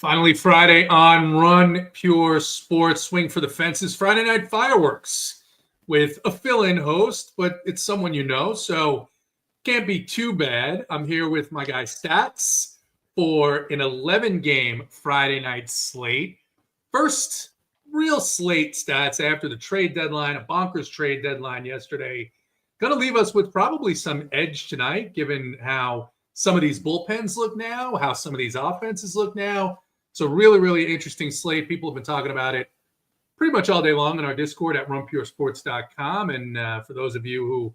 Finally, Friday on Run Pure Sports, swing for the fences. Friday night fireworks with a fill-in host, but it's someone you know, so can't be too bad. I'm here with my guy Stats for an 11-game Friday night slate. First real slate, Stats, after the trade deadline, a bonkers trade deadline yesterday. Going to leave us with probably some edge tonight, given how some of these bullpens look now, how some of these offenses look now. It's a really, really interesting slate. People have been talking about it pretty much all day long in our Discord at runpuresports.com. And for those of you who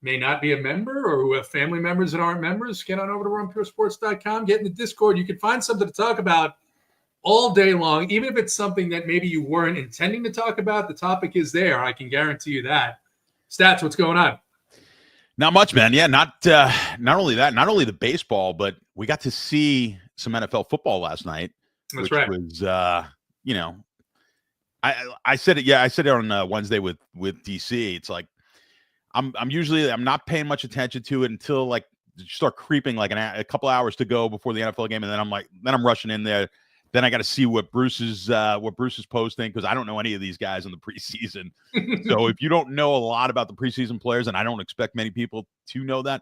may not be a member or who have family members that aren't members, get on over to runpuresports.com, get in the Discord. You can find something to talk about all day long, even if it's something that maybe you weren't intending to talk about. The topic is there. I can guarantee you that. Stats, what's going on? Not much, man. Yeah, not only that, not only the baseball, but we got to see some NFL football last night. That's right. Was, I said it. Yeah, I said it on Wednesday with DC. It's like I'm not paying much attention to it until like you start creeping like a couple hours to go before the NFL game, and then I'm rushing in there. Then I got to see what Bruce is posting, because I don't know any of these guys in the preseason. So if you don't know a lot about the preseason players, and I don't expect many people to know that,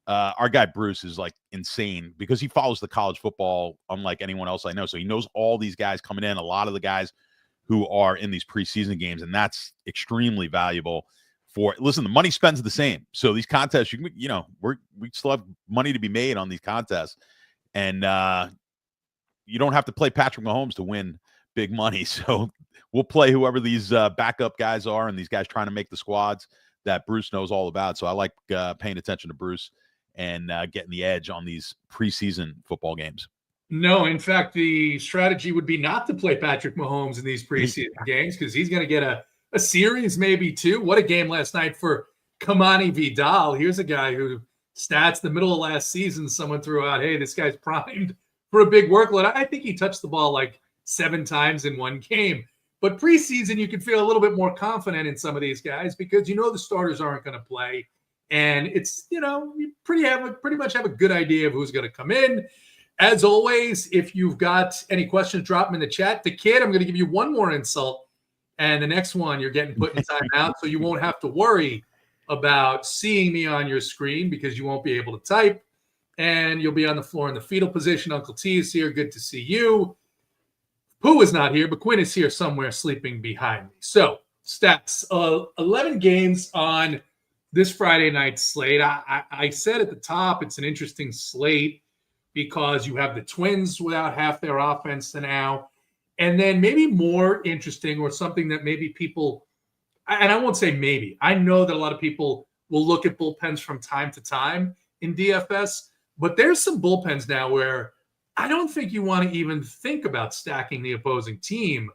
our guy Bruce is like insane because he follows the college football unlike anyone else I know. So he knows all these guys coming in, a lot of the guys who are in these preseason games, and that's extremely valuable. Listen, the money spends the same. So these contests, we still have money to be made on these contests, and you don't have to play Patrick Mahomes to win big money. So we'll play whoever these backup guys are, and these guys trying to make the squads that Bruce knows all about. So I like paying attention to Bruce and getting the edge on these preseason football games. No, in fact, the strategy would be not to play Patrick Mahomes in these preseason games, because he's going to get a series, maybe two. What a game last night for Kamani Vidal. Here's a guy who stats the middle of last season, someone threw out, hey, this guy's primed for a big workload. I think he touched the ball like 7 times in one game. But preseason, you can feel a little bit more confident in some of these guys because the starters aren't going to play. And it's, you pretty much have a good idea of who's going to come in. As always, if you've got any questions, drop them in the chat. The kid, I'm going to give you one more insult. And the next one, you're getting put in timeout, so you won't have to worry about seeing me on your screen because you won't be able to type. And you'll be on the floor in the fetal position. Uncle T is here. Good to see you. Pooh is not here, but Quinn is here somewhere sleeping behind me. So, Stats, 11 games on this Friday night slate. I said at the top it's an interesting slate because you have the Twins without half their offense now. And then maybe more interesting, or something that maybe people, and I won't say maybe, I know that a lot of people will look at bullpens from time to time in DFS, but there's some bullpens now where I don't think you want to even think about stacking the opposing team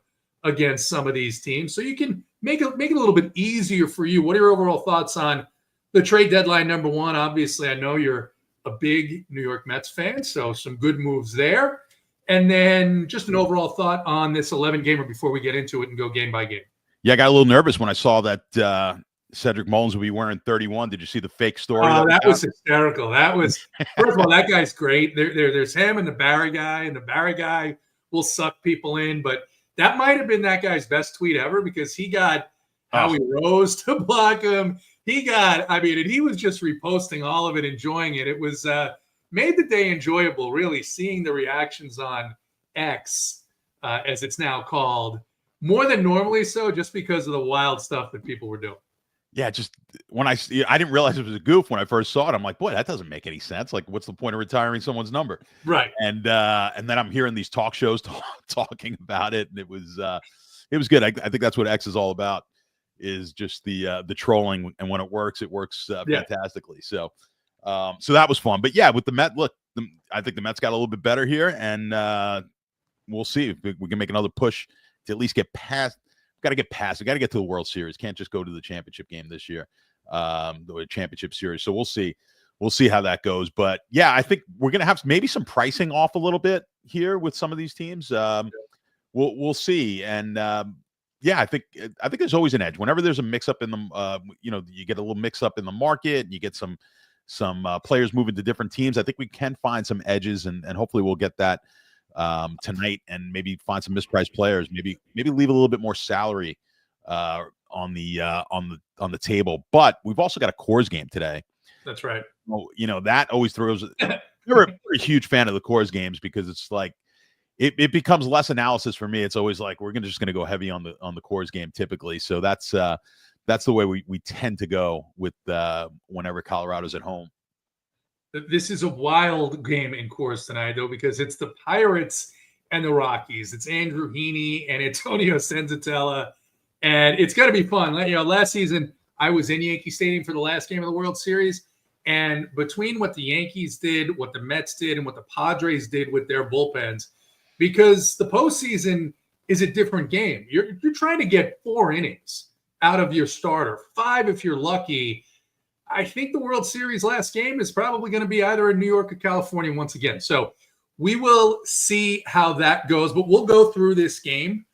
against some of these teams. So you can make it a little bit easier for you. What are your overall thoughts on the trade deadline, number one? Obviously, I know you're a big New York Mets fan, so some good moves there. And then just an overall thought on this 11-gamer before we get into it and go game by game. Yeah, I got a little nervous when I saw that Cedric Mullins would be wearing 31. Did you see the fake story? Oh, that was hysterical. That was, first of all, that guy's great. There's him and the Barry guy, and the Barry guy will suck people in. But that might have been that guy's best tweet ever, because he got Howie Rose to block him. He was just reposting all of it, enjoying it. It was made the day enjoyable, really, seeing the reactions on X, as it's now called, more than normally so, just because of the wild stuff that people were doing. Yeah, just when I didn't realize it was a goof when I first saw it. I'm like, boy, that doesn't make any sense. Like, what's the point of retiring someone's number? Right. And then I'm hearing these talk shows talking about it, and it was good. I think that's what X is all about, is just the trolling, and when it works fantastically. So that was fun. But yeah, with the Met, look, I think the Mets got a little bit better here, and we'll see if we can make another push to at least get past. Got to get past. We got to get to the World Series. Can't just go to the championship game this year, the championship series. So we'll see. We'll see how that goes. But yeah, I think we're gonna have maybe some pricing off a little bit here with some of these teams. We'll see. And yeah, I think there's always an edge whenever there's a mix up in the you get a little mix up in the market, and you get some players moving to different teams. I think we can find some edges, and hopefully we'll get that tonight, and maybe find some mispriced players. Maybe leave a little bit more salary on the table. But we've also got a Coors game today. That's right. Well, that always throws. We're a huge fan of the Coors games because it's like it becomes less analysis for me. It's always like we're just gonna go heavy on the Coors game typically. So that's the way we tend to go with whenever Colorado's at home. This is a wild game in Coors tonight, though, because it's the Pirates and the Rockies. It's Andrew Heaney and Antonio Senzatella, and it's going to be fun. Last season I was in Yankee Stadium for the last game of the World Series, and between what the Yankees did, what the Mets did, and what the Padres did with their bullpens, because the postseason is a different game. You're trying to get 4 innings out of your starter, 5 if you're lucky. I think the World Series last game is probably going to be either in New York or California once again. So we will see how that goes, but we'll go through this game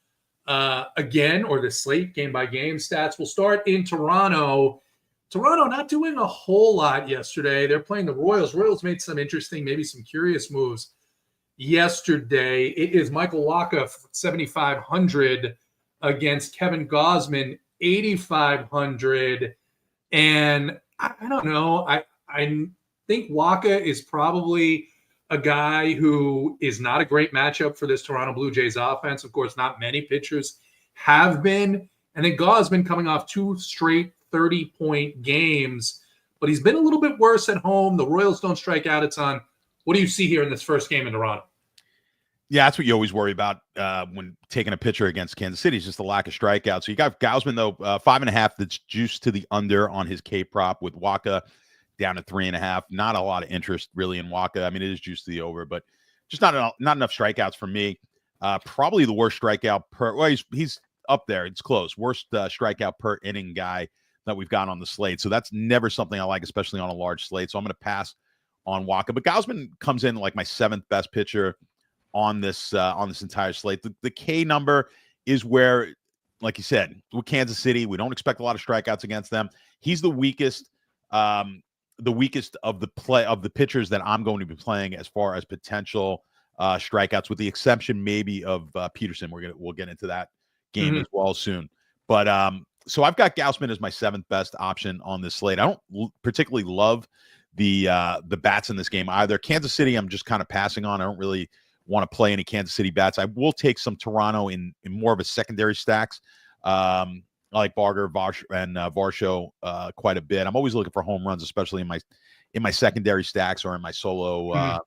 again, or the slate game by game stats. We'll start in Toronto. Toronto not doing a whole lot yesterday. They're playing the Royals. Royals made some interesting, maybe some curious moves yesterday. It is Michael Wacha, 7,500 against Kevin Gausman, 8,500. And I don't know. I think Wacha is probably a guy who is not a great matchup for this Toronto Blue Jays offense. Of course, not many pitchers have been. And then Gausman coming off 2 straight 30-point games, but he's been a little bit worse at home. The Royals don't strike out a ton. What do you see here in this first game in Toronto? Yeah, that's what you always worry about when taking a pitcher against Kansas City is just the lack of strikeouts. So you got Gausman, though, 5.5 that's juiced to the under on his K prop, with Wacha down to 3.5. Not a lot of interest really in Wacha. I mean, it is juiced to the over, but just not enough strikeouts for me. Probably the worst strikeout per. Well, he's up there. It's close. Worst strikeout per inning guy that we've got on the slate. So that's never something I like, especially on a large slate. So I'm going to pass on Wacha. But Gausman comes in like my 7th best pitcher on this entire slate. The K number is where, like you said, with Kansas City, we don't expect a lot of strikeouts against them. He's the weakest of the pitchers that I'm going to be playing as far as potential strikeouts, with the exception maybe of Peterson. We'll get into that game as well soon. But so I've got Gausman as my 7th best option on this slate. I don't particularly love the bats in this game either. Kansas City, I'm just kind of passing on. I don't really want to play any Kansas City bats. I will take some Toronto in more of a secondary stacks. I like Barger, Varsho quite a bit. I'm always looking for home runs, especially in my secondary stacks or in my solo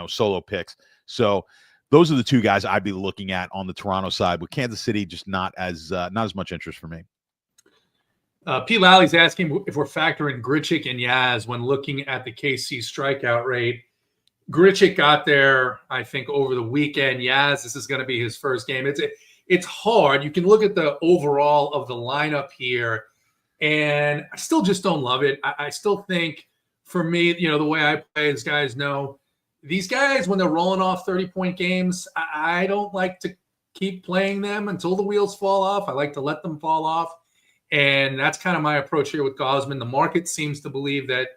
solo picks. So those are the 2 guys I'd be looking at on the Toronto side, with Kansas City just not as much interest for me. P. Lally's asking if we're factoring Grichuk and Yaz when looking at the KC strikeout rate. Grichuk got there, I think, over the weekend. Yaz, this is going to be his first game. It's hard. You can look at the overall of the lineup here, and I still just don't love it. I still think, for me, the way I play, as guys know, these guys, when they're rolling off 30-point games, I don't like to keep playing them until the wheels fall off. I like to let them fall off, and that's kind of my approach here with Gausman. The market seems to believe that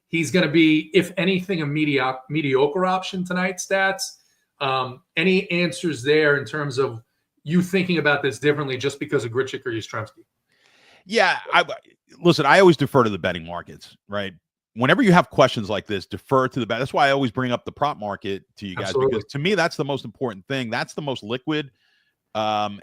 he's going to be, if anything, a mediocre option tonight, stats. Any answers there in terms of you thinking about this differently just because of Grichuk or Yastrzemski? Yeah, listen, I always defer to the betting markets, right? Whenever you have questions like this, defer to the bet. That's why I always bring up the prop market to you guys. Absolutely. Because to me, that's the most important thing. That's the most liquid, and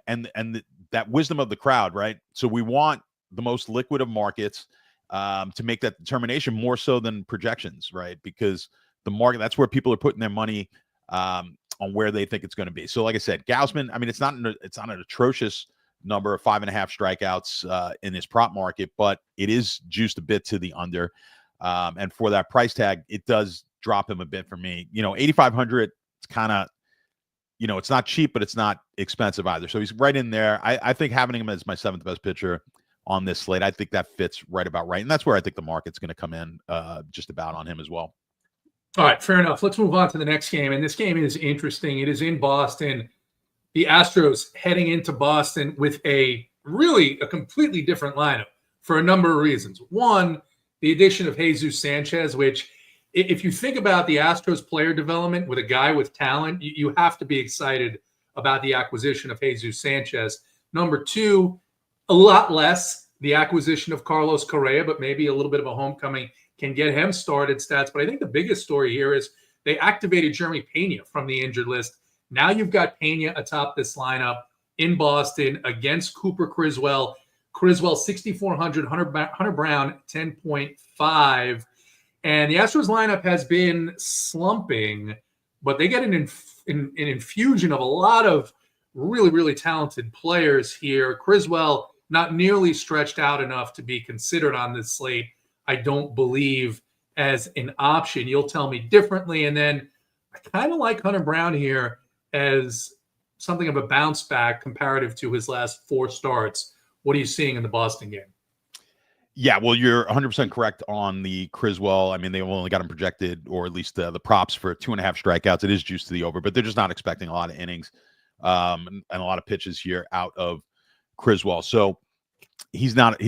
that wisdom of the crowd, right? So we want the most liquid of markets to make that determination, more so than projections, right? Because the market, that's where people are putting their money on where they think it's going to be. So like I said, Gausman, I mean, it's not an atrocious number of 5.5 strikeouts in this prop market, but it is juiced a bit to the under. And for that price tag, it does drop him a bit for me. 8,500, it's kind of, it's not cheap, but it's not expensive either. So he's right in there. I think having him as my 7th best pitcher on this slate, I think that fits right about right. And that's where I think the market's going to come in just about on him as well. All right, fair enough. Let's move on to the next game. And this game is interesting. It is in Boston. The Astros heading into Boston with a completely different lineup for a number of reasons. One, the addition of Jesus Sanchez, which if you think about the Astros player development with a guy with talent, you have to be excited about the acquisition of Jesus Sanchez. Number two, a lot less the acquisition of Carlos Correa, but maybe a little bit of a homecoming can get him started stats. But I think the biggest story here is they activated Jeremy Pena from the injured list. Now you've got Pena atop this lineup in Boston against Cooper Criswell. Criswell 6,400, Hunter Brown 10.5. And the Astros lineup has been slumping, but they get an infusion of a lot of really, really talented players here. Criswell not nearly stretched out enough to be considered on this slate, I don't believe, as an option. You'll tell me differently. And then I kind of like Hunter Brown here as something of a bounce back comparative to his last 4 starts. What are you seeing in the Boston game? Yeah, well, you're 100% correct on the Criswell. I mean, they only got him projected, or at least the props for 2.5 strikeouts. It is juiced to the over, but they're just not expecting a lot of innings and a lot of pitches here out of Criswell. So he's not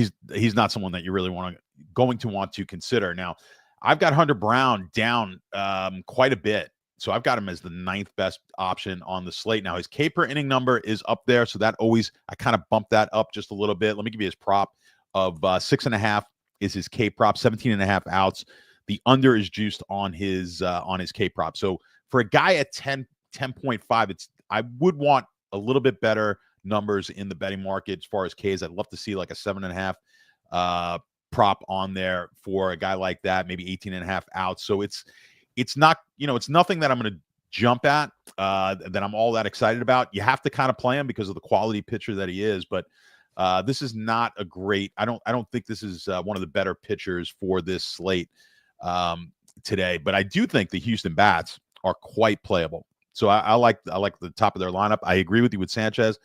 someone that you really going to want to consider. Now, I've got Hunter Brown down quite a bit. So I've got him as the 9th best option on the slate. Now, his K per inning number is up there. So that always, I kind of bump that up just a little bit. Let me give you his prop of 6.5 is his K prop, 17.5 outs. The under is juiced on his K prop. So for a guy at 10.5, I would want a little bit better numbers in the betting market as far as Ks. I'd love to see like a 7.5 prop on there for a guy like that, maybe 18.5 outs. So it's not, it's nothing that I'm going to jump at, that I'm all that excited about. You have to kind of play him because of the quality pitcher that he is, but this is not a great, I don't think this is one of the better pitchers for this slate today, but I do think the Houston bats are quite playable. So I like the top of their lineup. I agree with you with Sanchez.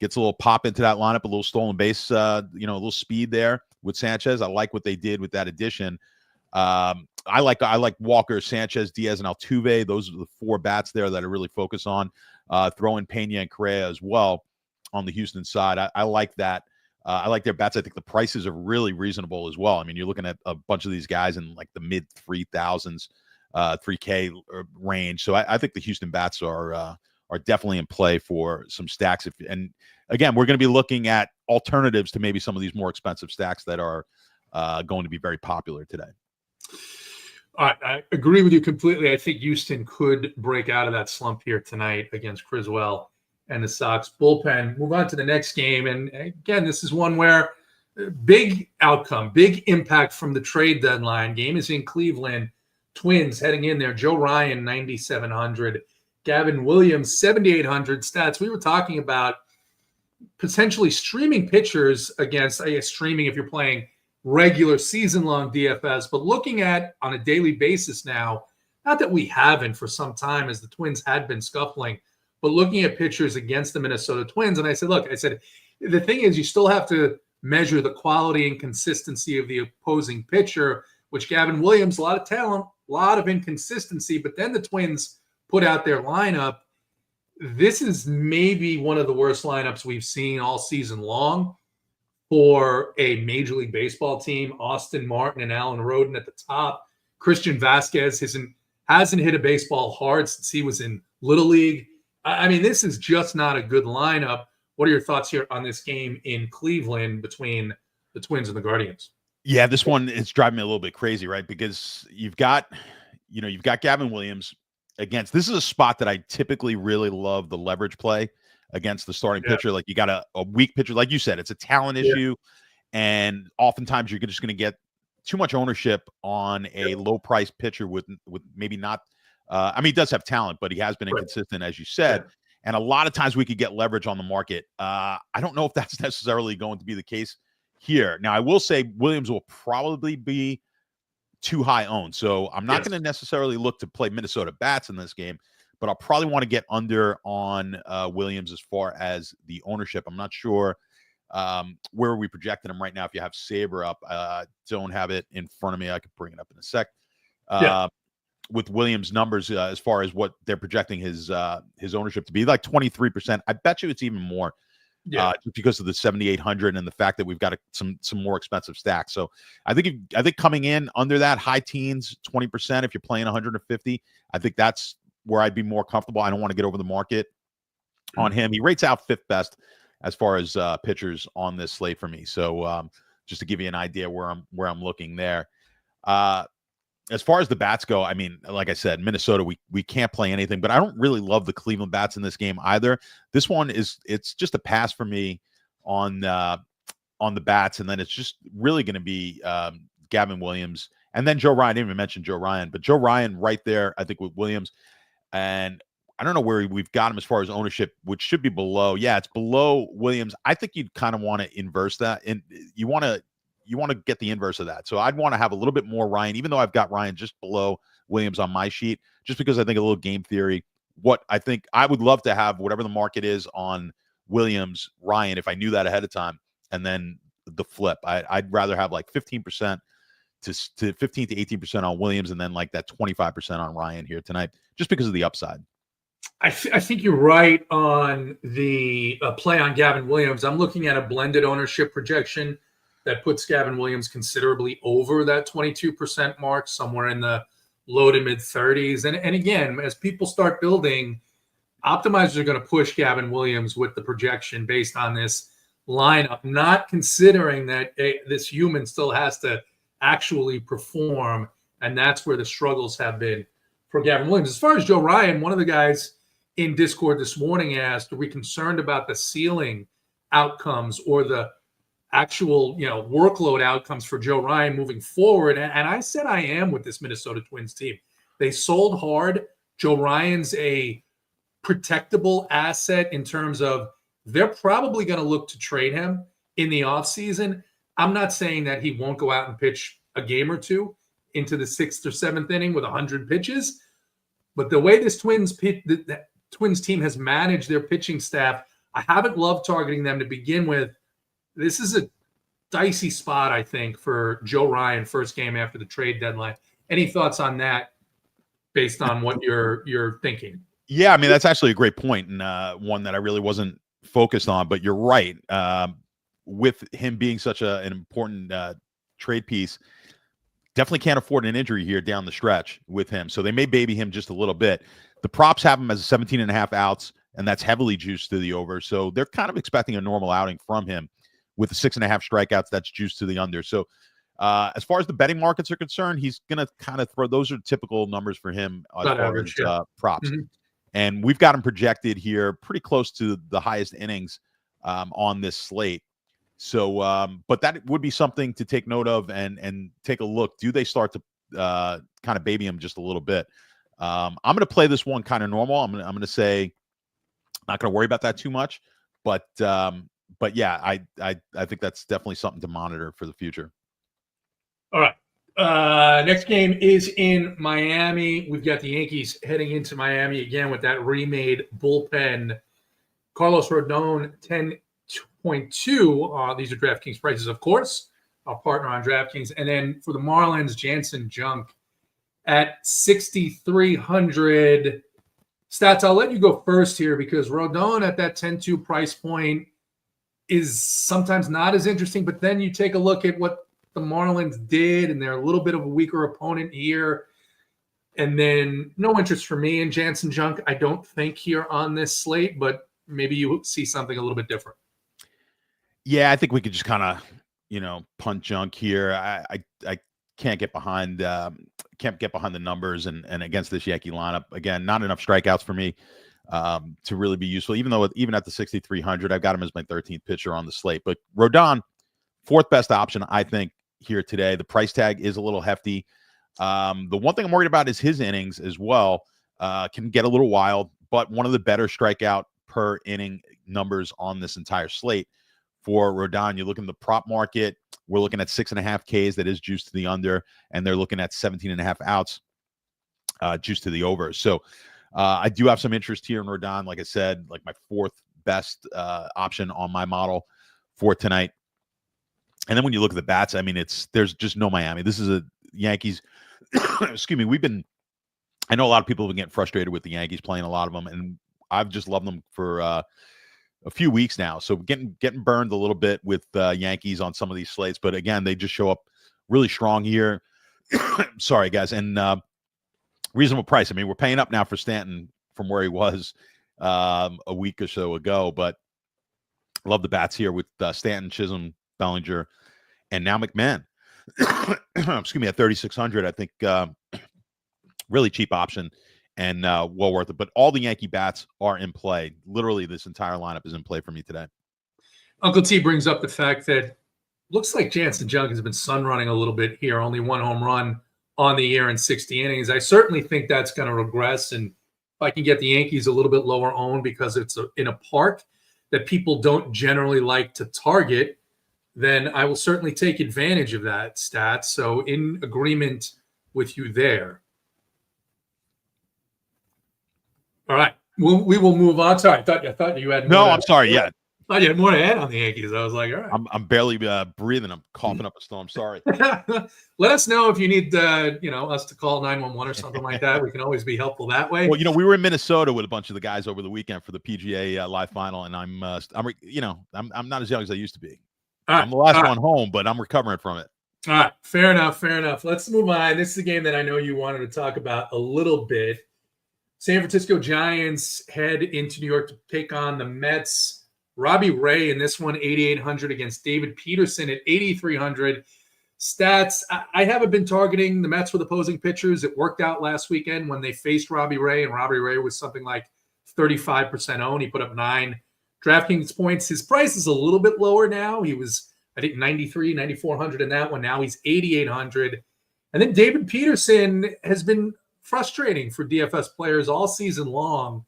Gets a little pop into that lineup, a little stolen base, a little speed there with Sanchez. I like what they did with that addition. I like Walker, Sanchez, Diaz, and Altuve. Those are the 4 bats there that I really focus on. Throw in Pena and Correa as well on the Houston side. I like that. I like their bats. I think the prices are really reasonable as well. I mean, you're looking at a bunch of these guys in like the mid 3,000s, 3K range. So I think the Houston bats are definitely in play for some stacks. And again, we're going to be looking at alternatives to maybe some of these more expensive stacks that are going to be very popular today. I agree with you completely. I think Houston could break out of that slump here tonight against Criswell and the Sox bullpen. Move on to the next game. And again, this is one where big outcome, big impact from the trade deadline. Game is in Cleveland. Twins heading in there. Joe Ryan, 9,700. Gavin Williams, 7,800 stats. We were talking about potentially streaming pitchers against, streaming if you're playing regular season-long DFS, but looking at on a daily basis now, not that we haven't for some time as the Twins had been scuffling, but looking at pitchers against the Minnesota Twins. And I said, the thing is you still have to measure the quality and consistency of the opposing pitcher, which Gavin Williams, a lot of talent, a lot of inconsistency, but then the Twins put out their lineup. This is maybe one of the worst lineups we've seen all season long for a Major League Baseball team. Austin Martin and Alan Roden at the top. Christian Vasquez hasn't hit a baseball hard since he was in Little League. I mean, this is just not a good lineup. What are your thoughts here on this game in Cleveland between the Twins and the Guardians? Yeah, this one is driving me a little bit crazy, right? Because you've got Gavin Williams against, this is a spot that I typically really love the leverage play against the starting pitcher. Like you got a weak pitcher, like you said, it's a talent issue. And oftentimes you're just going to get too much ownership on a low price pitcher with maybe not, he does have talent, but he has been inconsistent, as you said. And a lot of times we could get leverage on the market. I don't know if that's necessarily going to be the case here. Now, I will say Williams will probably be too high owned. So I'm not going to necessarily look to play Minnesota bats in this game, but I'll probably want to get under on Williams as far as the ownership. I'm not sure where are we projecting him right now. If you have Saber up, don't have it in front of me. I could bring it up in a sec. With Williams' numbers as far as what they're projecting his ownership to be, like 23%. I bet you it's even more just because of the 7,800 and the fact that we've got some more expensive stacks. So I think coming in under that high teens, 20%, if you're playing 150, I think that's where I'd be more comfortable. I don't want to get over the market on him. He rates out 5th best as far as pitchers on this slate for me. So just to give you an idea where I'm looking there. As far as the bats go, I mean, like I said, Minnesota, we can't play anything, but I don't really love the Cleveland bats in this game either. This one it's just a pass for me on the bats, and then it's just really going to be Gavin Williams and then Joe Ryan. I didn't even mention Joe Ryan, but Joe Ryan right there, I think, with Williams. And I don't know where we've got him as far as ownership, which should be below. Yeah, it's below Williams. I think you'd kind of want to inverse that, and you want to get the inverse of that. So I'd want to have a little bit more Ryan, even though I've got Ryan just below Williams on my sheet, just because I think a little game theory. What I think I would love to have whatever the market is on Williams, Ryan, if I knew that ahead of time, and then the flip. I'd rather have like 15% to 15 to 18% on Williams, and then like that 25% on Ryan here tonight, just because of the upside. I think you're right on the play on Gavin Williams. I'm looking at a blended ownership projection that puts Gavin Williams considerably over that 22% mark, somewhere in the low to mid 30s. And again, as people start building, optimizers are going to push Gavin Williams with the projection based on this lineup, not considering that this human still has to actually perform. And that's where the struggles have been for Gavin Williams. As far as Joe Ryan, one of the guys in Discord this morning asked, are we concerned about the ceiling outcomes or the actual, workload outcomes for Joe Ryan moving forward? And I said I am with this Minnesota Twins team. They sold hard. Joe Ryan's a protectable asset in terms of they're probably going to look to trade him in the offseason. I'm not saying that he won't go out and pitch a game or two into the 6th or 7th inning with 100 pitches, but the way this Twins team has managed their pitching staff, I haven't loved targeting them to begin with. This is a dicey spot, I think, for Joe Ryan, first game after the trade deadline. Any thoughts on that based on what you're thinking? Yeah, I mean, that's actually a great point, and one that I really wasn't focused on, but you're right. With him being such an important trade piece, definitely can't afford an injury here down the stretch with him. So they may baby him just a little bit. The props have him as 17.5 outs, and that's heavily juiced to the over. So they're kind of expecting a normal outing from him with the 6.5 strikeouts. That's juiced to the under. So as far as the betting markets are concerned, he's going to kind of throw, those are typical numbers for him as far average, as props. Mm-hmm. And we've got him projected here pretty close to the highest innings on this slate. So, but that would be something to take note of and take a look. Do they start to kind of baby him just a little bit? I'm going to play this one kind of normal. I'm going to say not going to worry about that too much, but yeah, I think that's definitely something to monitor for the future. All right. Next game is in Miami. We've got the Yankees heading into Miami again with that remade bullpen. Carlos Rodon, 10.2. These are DraftKings prices, of course. Our partner on DraftKings. And then for the Marlins, Jansen Junk at 6,300. Stats, I'll let you go first here because Rodon at that 10.2 price point is sometimes not as interesting. But then you take a look at what the Marlins did, and they're a little bit of a weaker opponent here. And then no interest for me in Jansen Junk, I don't think, here on this slate, but maybe you see something a little bit different. Yeah, I think we could just kind of, punt Junk here. I can't get behind the numbers and against this Yankee lineup. Again, not enough strikeouts for me to really be useful. Even at the 6,300, I've got him as my 13th pitcher on the slate. But Rodon, 4th best option, I think, here today. The price tag is a little hefty. The one thing I'm worried about is his innings as well. Can get a little wild, but one of the better strikeout per inning numbers on this entire slate for Rodon. You look in the prop market, we're looking at 6.5 Ks that is juiced to the under, and they're looking at 17.5 outs juiced to the over. So I do have some interest here in Rodon. Like I said, like my 4th best option on my model for tonight. And then when you look at the bats, I mean, there's just no Miami. This is a Yankees. Excuse me. I know a lot of people have been getting frustrated with the Yankees playing a lot of them, and I've just loved them for a few weeks now. So getting burned a little bit with Yankees on some of these slates. But again, they just show up really strong here. Sorry, guys. And reasonable price. I mean, we're paying up now for Stanton from where he was a week or so ago. But love the bats here with Stanton, Chisholm, Bellinger, and now McMahon. Excuse me, at 3,600. I think really cheap option and well worth it. But all the Yankee bats are in play. Literally, this entire lineup is in play for me today. Uncle T brings up the fact that looks like Jansen Junk has been sun running a little bit here. Only one home run on the year in 60 innings. I certainly think that's going to regress. And if I can get the Yankees a little bit lower owned because it's in a park that people don't generally like to target, then I will certainly take advantage of that stat. So in agreement with you there. All right. We will move on. Sorry, I thought you had more. No, I'm sorry. Yeah. I thought you had more to add on the Yankees. I was like, all right. I'm barely breathing. I'm coughing up a storm. Sorry. Let us know if you need us to call 911 or something like that. We can always be helpful that way. Well, we were in Minnesota with a bunch of the guys over the weekend for the PGA Live Final, and I'm not as young as I used to be. I'm the last one home, but I'm recovering from it. All right. Fair enough. Let's move on. This is a game that I know you wanted to talk about a little bit. San Francisco Giants head into New York to take on the Mets. Robbie Ray in this one, 8,800 against David Peterson at 8,300. Stats, I haven't been targeting the Mets with opposing pitchers. It worked out last weekend when they faced Robbie Ray, and Robbie Ray was something like 35% owned. He put up 9 DraftKings points. His price is a little bit lower now. He was, I think, 9,400 in that one. Now he's 8,800. And then David Peterson has been frustrating for DFS players all season long.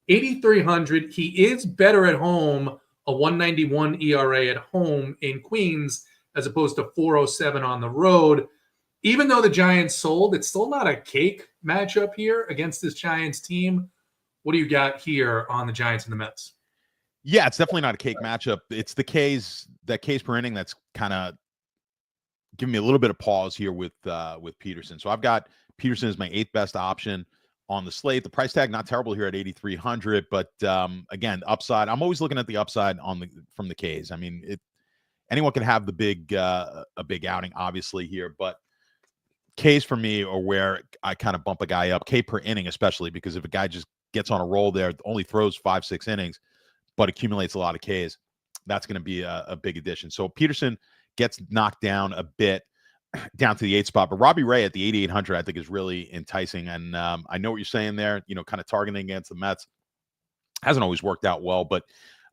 8,300. He is better at home, a 191 ERA at home in Queens, as opposed to 407 on the road. Even though the Giants sold, it's still not a cake matchup here against this Giants team. What do you got here on the Giants and the Mets? Yeah, it's definitely not a cake matchup. It's the Ks per inning that's kind of giving me a little bit of pause here with Peterson. So I've got Peterson as my 8th best option on the slate. The price tag not terrible here at 8,300, but again, upside. I'm always looking at the upside from the Ks. I mean, anyone can have a big outing, obviously here, but Ks for me are where I kind of bump a guy up. K per inning, especially because if a guy just gets on a roll there, only throws 5-6 innings, but accumulates a lot of Ks, that's going to be a big addition. So Peterson gets knocked down a bit, down to the 8th spot, but Robbie Ray at the 8,800 I think is really enticing. And I know what you're saying there, kind of targeting against the Mets hasn't always worked out well, but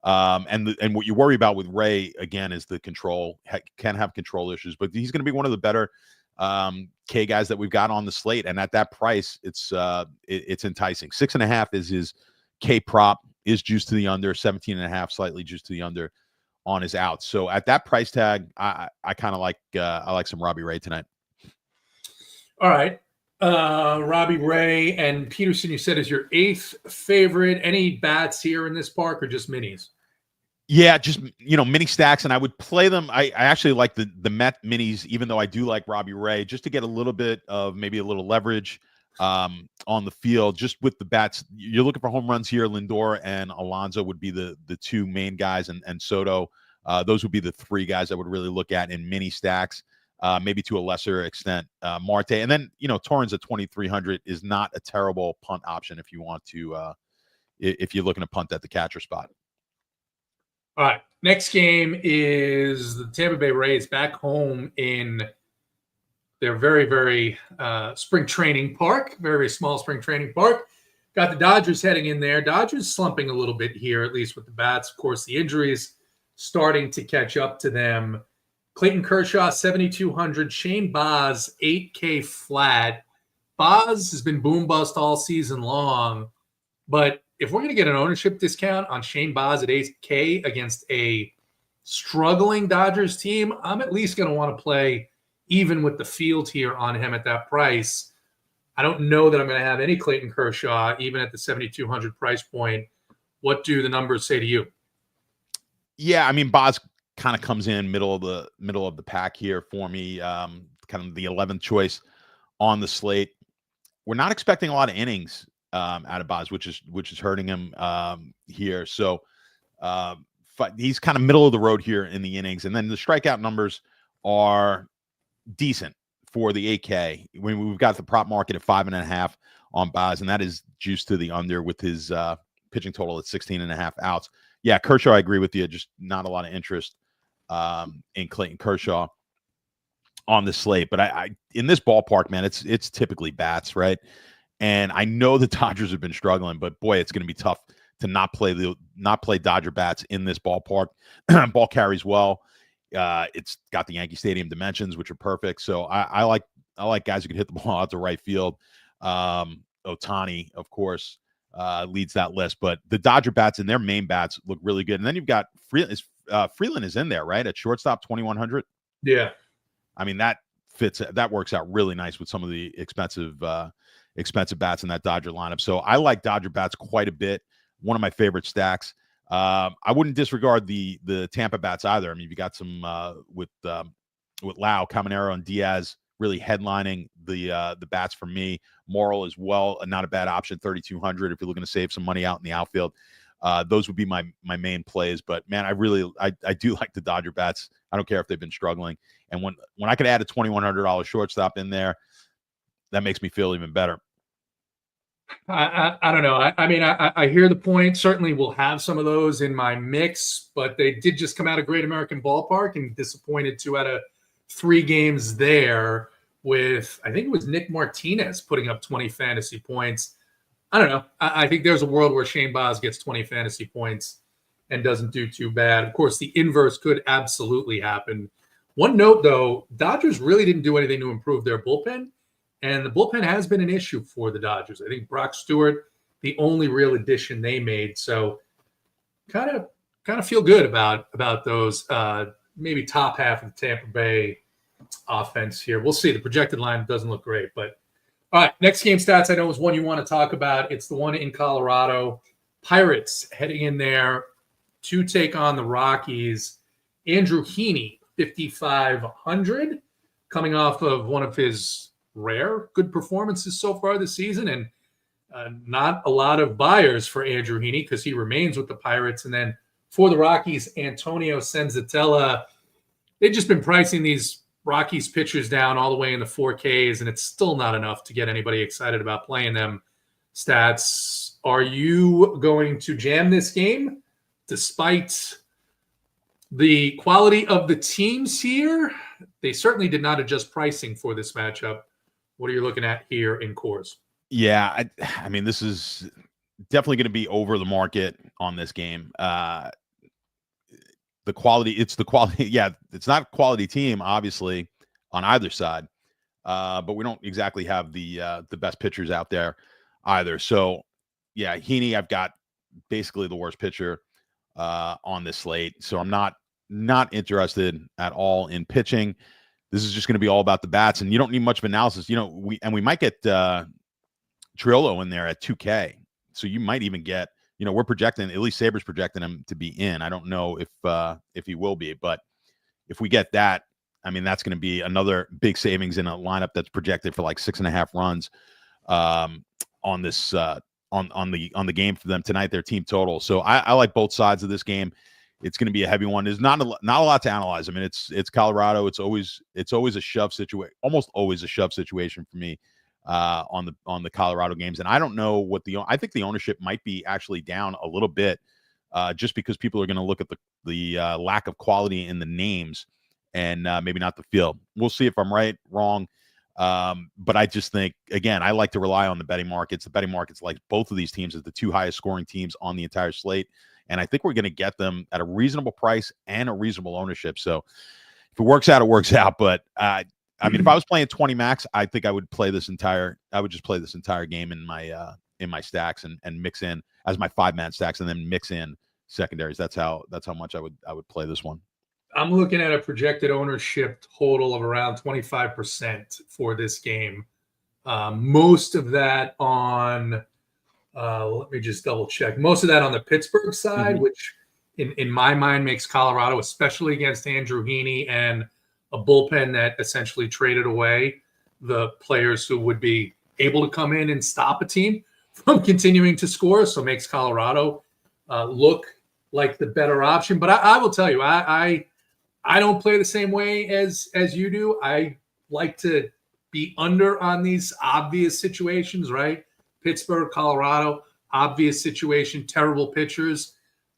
and what you worry about with Ray again is the control. Can have control issues, but he's going to be one of the better K guys that we've got on the slate, and at that price it's enticing. 6.5 is his K prop, is juiced to the under. 17.5 slightly juiced to the under on his out. So at that price tag, I kind of like some Robbie Ray tonight. All right. Robbie Ray and Peterson, you said, is your 8th favorite. Any bats here in this park or just minis? Yeah, just, mini stacks, and I would play them. I actually like the Met minis, even though I do like Robbie Ray, just to get a little bit of maybe a little leverage on the field. Just with the bats, you're looking for home runs here. Lindor and Alonso would be the 2 main guys, and Soto. Those would be the 3 guys I would really look at in mini stacks. Maybe to a lesser extent, Marte. And then, Torrens at 2,300 is not a terrible punt option if you want to, if you're looking to punt at the catcher spot. All right. Next game is the Tampa Bay Rays back home in their very, very spring training park, very, very small spring training park. Got the Dodgers heading in there. Dodgers slumping a little bit here, at least with the bats. Of course, the injuries starting to catch up to them. Clayton Kershaw, 7,200. Shane Baz, 8K flat. Baz has been boom bust all season long. But if we're going to get an ownership discount on Shane Baz at 8K against a struggling Dodgers team, I'm at least going to want to play even with the field here on him at that price. I don't know that I'm going to have any Clayton Kershaw, even at the 7,200 price point. What do the numbers say to you? Yeah, I mean, Baz kind of comes in middle of the pack here for me. Kind of the 11th choice on the slate. We're not expecting a lot of innings out of Baz, which is hurting him here. So He's kind of middle of the road here in the innings. And then the strikeout numbers are decent for the 8K. When we've got the prop market at 5.5 on Baz, and that is juiced to the under with his pitching total at 16.5 outs. Yeah, Kershaw, I agree with you. Just not a lot of interest in Clayton Kershaw on the slate. But I in this ballpark, man, it's typically bats, right? And I know the Dodgers have been struggling, but boy, it's going to be tough to not play Dodger bats in this ballpark. Ball carries well. It's got the Yankee Stadium dimensions, which are perfect. So I like guys who can hit the ball out to right field. Ohtani, of course, leads that list. But the Dodger bats and their main bats look really good. And then you've got Freeland is in there, right? At shortstop, 2,100. Yeah. I mean, that works out really nice with some of the expensive bats in that Dodger lineup. So I like Dodger bats quite a bit. One of my favorite stacks. I wouldn't disregard the Tampa bats either. I mean, you got some with Lau, Caminero, and Diaz really headlining the bats for me. Morrill as well, not a bad option, 3,200 if you're looking to save some money out in the outfield. Those would be my main plays. But man, I do like the Dodger bats. I don't care if they've been struggling. And when I could add a $2,100 shortstop in there, that makes me feel even better. I don't know. I mean, I hear the point. Certainly we'll have some of those in my mix, but they did just come out of Great American Ballpark and disappointed 2 out of 3 games there with, I think it was Nick Martinez putting up 20 fantasy points. I don't know. I think there's a world where Shane Baz gets 20 fantasy points and doesn't do too bad. Of course, the inverse could absolutely happen. One note, though, Dodgers really didn't do anything to improve their bullpen. And the bullpen has been an issue for the Dodgers. I think Brock Stewart, the only real addition they made. So kind of feel good about those maybe top half of the Tampa Bay offense here. We'll see. The projected line doesn't look great. But all right, next game stats I know is one you want to talk about. It's the one in Colorado. Pirates heading in there to take on the Rockies. Andrew Heaney, 5,500, coming off of one of his rare good performances so far this season, and not a lot of buyers for Andrew Heaney because he remains with the Pirates. And then for the Rockies, Antonio Senzatella. They've just been pricing these Rockies pitchers down all the way in the 4Ks, and it's still not enough to get anybody excited about playing them. Stats, are you going to jam this game despite the quality of the teams here? They certainly did not adjust pricing for this matchup. What are you looking at here in Coors? Yeah, I mean, this is definitely going to be over the market on this game. The quality. Yeah, it's not a quality team, obviously, on either side. But we don't exactly have the best pitchers out there either. So, yeah, Heaney, I've got basically the worst pitcher on this slate. So I'm not interested at all in pitching. This is just going to be all about the bats, and you don't need much of analysis. You know, we might get Triolo in there at 2K, so you might even get. You know, we're projecting, at least Sabres projecting him to be in. I don't know if he will be, but if we get that, I mean, that's going to be another big savings in a lineup that's projected for like 6.5 runs on this on the game for them tonight. Their team total. So I like both sides of this game. It's going to be a heavy one. There's not a lot to analyze. I mean, it's Colorado. It's always a shove situation, almost always a shove situation for me on the Colorado games. And I don't know I think the ownership might be actually down a little bit just because people are going to look at the lack of quality in the names and maybe not the field. We'll see if I'm right, wrong. But I just think, again, I like to rely on the betting markets. The betting markets like both of these teams as the 2 highest scoring teams on the entire slate. And I think we're going to get them at a reasonable price and a reasonable ownership. So if it works out, it works out. But I mean, if I was playing 20 max, I think I would play this entire. I would just play this entire game in my stacks and mix in as my 5-man stacks and then mix in secondaries. That's how much I would play this one. I'm looking at a projected ownership total of around 25% for this game. Most of that on. Let me just double check. Most of that on the Pittsburgh side, which in my mind makes Colorado, especially against Andrew Heaney and a bullpen that essentially traded away the players who would be able to come in and stop a team from continuing to score. So makes Colorado look like the better option. But I will tell you, I don't play the same way as you do. I like to be under on these obvious situations, right? Pittsburgh, Colorado, obvious situation, terrible pitchers.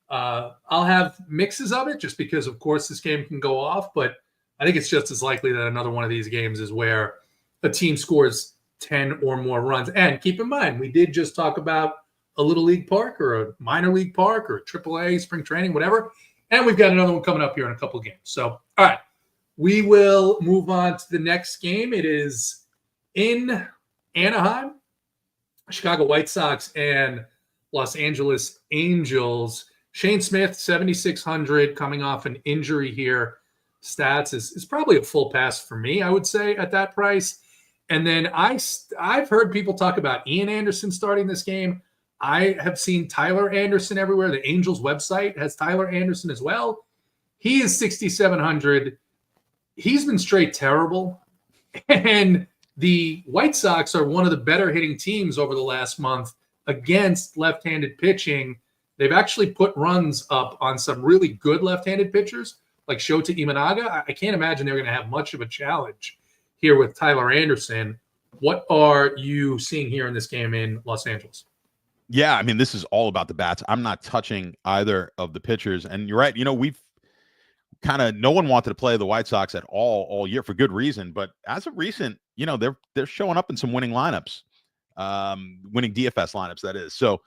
I'll have mixes of it just because, of course, this game can go off. But I think it's just as likely that another one of these games is where a team scores 10 or more runs. And keep in mind, we did just talk about a little league park or a minor league park or a AAA spring training, whatever. And we've got another one coming up here in a couple of games. So, all right, we will move on to the next game. It is in Anaheim, Chicago White Sox and Los Angeles Angels. Shane Smith, 7,600, coming off an injury here. Stats is probably a full pass for me, I would say, at that price. And then I've heard people talk about Ian Anderson starting this game. I have seen Tyler Anderson everywhere. The Angels website has Tyler Anderson as well. He is 6,700. He's been straight terrible. And the White Sox are one of the better hitting teams over the last month against left-handed pitching. They've actually put runs up on some really good left-handed pitchers like Shota Imanaga. I can't imagine they're going to have much of a challenge here with Tyler Anderson. What are you seeing here in this game in Los Angeles? Yeah, I mean, this is all about the bats. I'm not touching either of the pitchers. And you're right. We've no one wanted to play the White Sox at all year for good reason. But as of recent, they're showing up in some winning lineups, winning DFS lineups, that is. So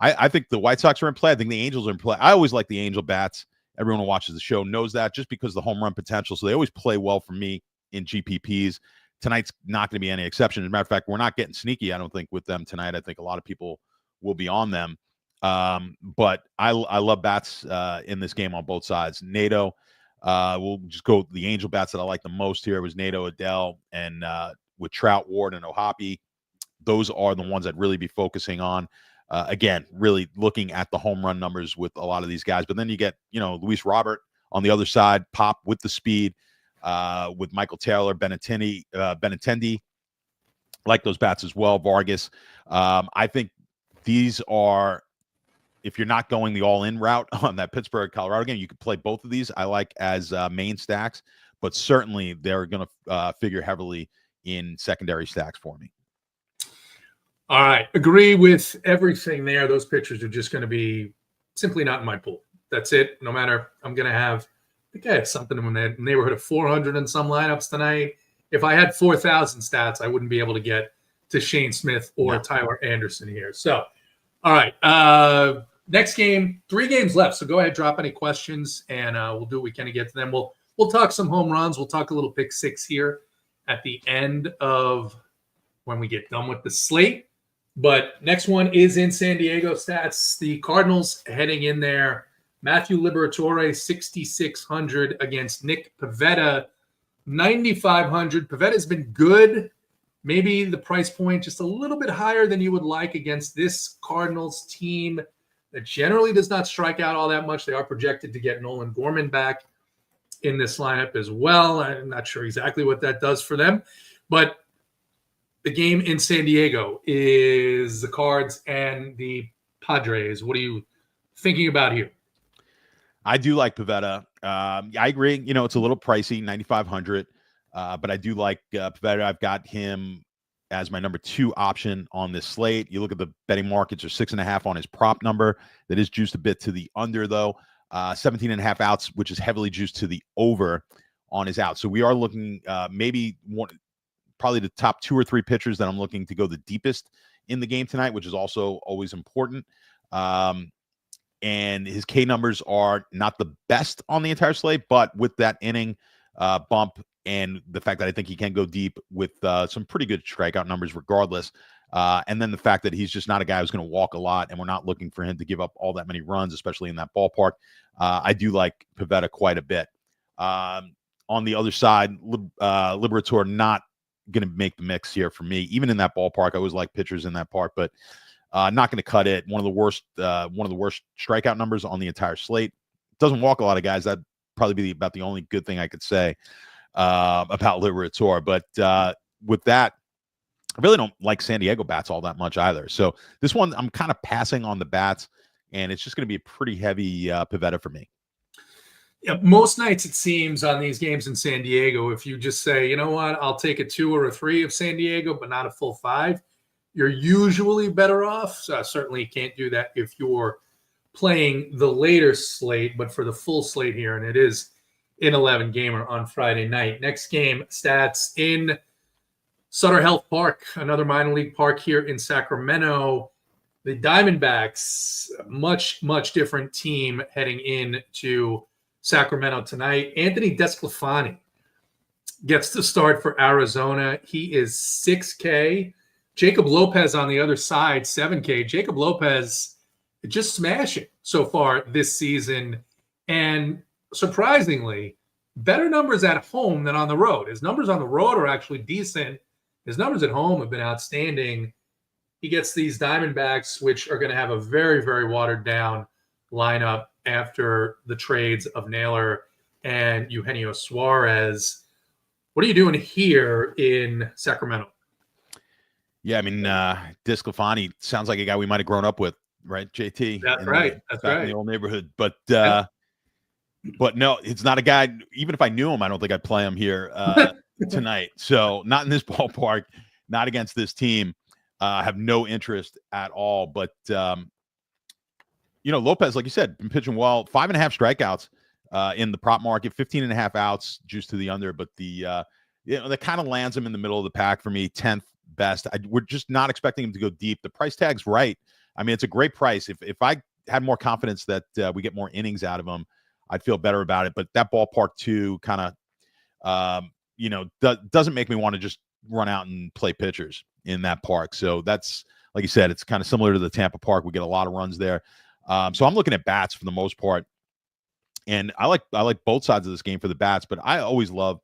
I think the White Sox are in play. I think the Angels are in play. I always like the Angel bats. Everyone who watches the show knows that just because of the home run potential. So they always play well for me in GPPs. Tonight's not going to be any exception. As a matter of fact, we're not getting sneaky, I don't think, with them tonight. I think a lot of people will be on them. But I love bats in this game on both sides. Nato, we'll just go the Angel bats that I like the most here was Nato, Adele, and with Trout, Ward, and Ohapi. Those are the ones I'd really be focusing on. Again, really looking at the home run numbers with a lot of these guys. But then you get, Luis Robert on the other side, Pop with the speed, with Michael Taylor, Benintendi, like those bats as well, Vargas. I think these are, if you're not going the all-in route on that Pittsburgh-Colorado game, you could play both of these, I like, as main stacks. But certainly they're going to figure heavily in secondary stacks for me. All right. Agree with everything there. Those pitchers are just going to be simply not in my pool. That's it. No matter, I'm going to have, I think I have something in the neighborhood of 400 in some lineups tonight. If I had 4,000 stats, I wouldn't be able to get to Shane Smith or Tyler Anderson here. So, all right. Next game, 3 games left. So go ahead, drop any questions, and we'll do what we can to get to them. We'll talk some home runs. We'll talk a little pick six here at the end of when we get done with the slate. But next one is in San Diego stats. The Cardinals heading in there. Matthew Liberatore, 6,600 against Nick Pivetta, 9,500. Pivetta's been good. Maybe the price point just a little bit higher than you would like against this Cardinals team that generally does not strike out all that much. They are projected to get Nolan Gorman back in this lineup as well. I'm not sure exactly what that does for them. But the game in San Diego is the Cards and the Padres. What are you thinking about here? I do like Pivetta. I agree. It's a little pricey, 9,500. But I do like Pivetta. I've got him as my number 2 option on this slate. You look at the betting markets are 6.5 on his prop number. That is juiced a bit to the under, though. 17.5 outs, which is heavily juiced to the over on his out. So we are looking probably the top 2 or 3 pitchers that I'm looking to go the deepest in the game tonight, which is also always important. And his K numbers are not the best on the entire slate, but with that inning bump and the fact that I think he can go deep with some pretty good strikeout numbers regardless. And then the fact that he's just not a guy who's going to walk a lot, and we're not looking for him to give up all that many runs, especially in that ballpark. I do like Pivetta quite a bit. On the other side, Liberatore not going to make the mix here for me. Even in that ballpark, I always like pitchers in that park, but not going to cut it. One of the worst strikeout numbers on the entire slate. Doesn't walk a lot of guys. That'd probably be about the only good thing I could say about Liberatore. But with that, I really don't like San Diego bats all that much either. So this one, I'm kind of passing on the bats. and it's just going to be a pretty heavy Pivetta for me. Yeah, most nights it seems on these games in San Diego, if you just say, you know what, I'll take a 2 or a 3 of San Diego, but not a full 5, you're usually better off. So certainly you can't do that if you're playing the later slate, but for the full slate here, and it is in 11 gamer on Friday night. Next game, stats in Sutter Health Park, another minor league park here in Sacramento. The Diamondbacks, much, much different team heading into Sacramento tonight. Anthony Desclafani gets to start for Arizona. He is 6K. Jacob Lopez on the other side, 7K. Jacob Lopez just smashing so far this season. And surprisingly, better numbers at home than on the road. His numbers on the road are actually decent. His numbers at home have been outstanding. He gets these Diamondbacks, which are going to have a very, very watered down lineup after the trades of Naylor and Eugenio Suarez. What are you doing here in Sacramento? Yeah, I mean, Desclafani sounds like a guy we might have grown up with, right, JT? That's right. That's right. In the old neighborhood. But no, it's not a guy, even if I knew him, I don't think I'd play him here tonight. So not in this ballpark, not against this team. I have no interest at all. But, Lopez, like you said, been pitching well. 5.5 strikeouts in the prop market, 15.5 outs, juice to the under. But that kind of lands him in the middle of the pack for me, 10th best. We're just not expecting him to go deep. The price tag's right. I mean, it's a great price. If I had more confidence that we get more innings out of him, I'd feel better about it. But that ballpark too kind of, doesn't make me want to just run out and play pitchers in that park. So that's, like you said, it's kind of similar to the Tampa Park. We get a lot of runs there. So I'm looking at bats for the most part. And I like both sides of this game for the bats, but I always love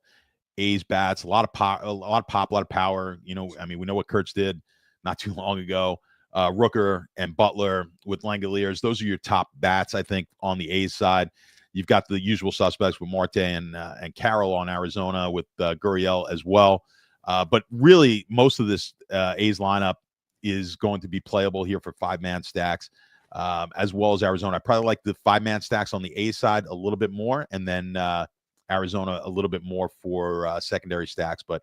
A's bats, a lot of pop, a lot of power. We know what Kurtz did not too long ago. Rooker and Butler with Langoliers. Those are your top bats, I think, on the A's side. You've got the usual suspects with Marte and Carroll on Arizona, with Gurriel as well. But really, most of this A's lineup is going to be playable here for 5-man stacks, as well as Arizona. I probably like the 5-man stacks on the A's side a little bit more, and then Arizona a little bit more for secondary stacks. But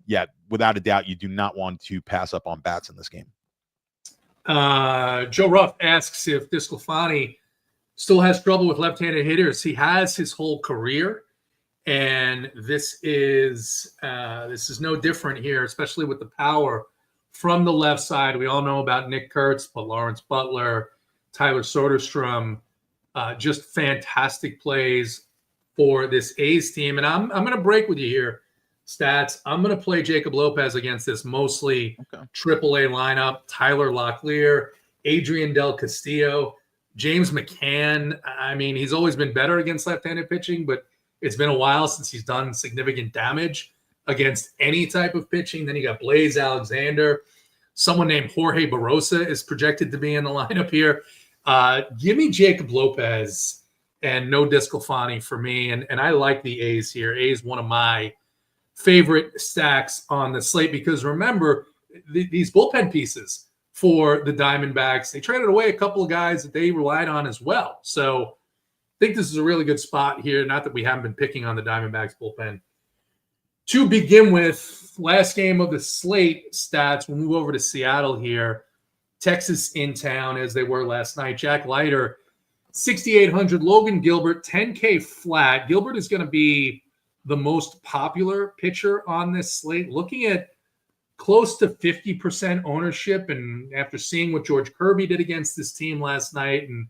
yeah, without a doubt, you do not want to pass up on bats in this game. Joe Ruff asks if Desclafani still has trouble with left-handed hitters. He has his whole career, and this is no different here, especially with the power from the left side. We all know about Nick Kurtz, but Lawrence Butler, Tyler Soderstrom, just fantastic plays for this A's team. And I'm going to break with you here, Stats. I'm going to play Jacob Lopez against this mostly AAA lineup. Tyler Locklear, Adrian Del Castillo, James McCann. I mean, he's always been better against left-handed pitching, but it's been a while since he's done significant damage against any type of pitching. Then you got Blaze Alexander. Someone named Jorge Barossa is projected to be in the lineup here. Give me Jacob Lopez and no Desclafani for me. And I like the A's here. A's one of my favorite stacks on the slate because remember, these bullpen pieces for the Diamondbacks, they traded away a couple of guys that they relied on as well. So I think this is a really good spot here. Not that we haven't been picking on the Diamondbacks bullpen. To begin with, last game of the slate, Stats, we'll move over to Seattle here. Texas in town as they were last night. Jack Leiter, 6,800. Logan Gilbert, 10K flat. Gilbert is going to be the most popular pitcher on this slate, looking at close to 50% ownership. And after seeing what George Kirby did against this team last night and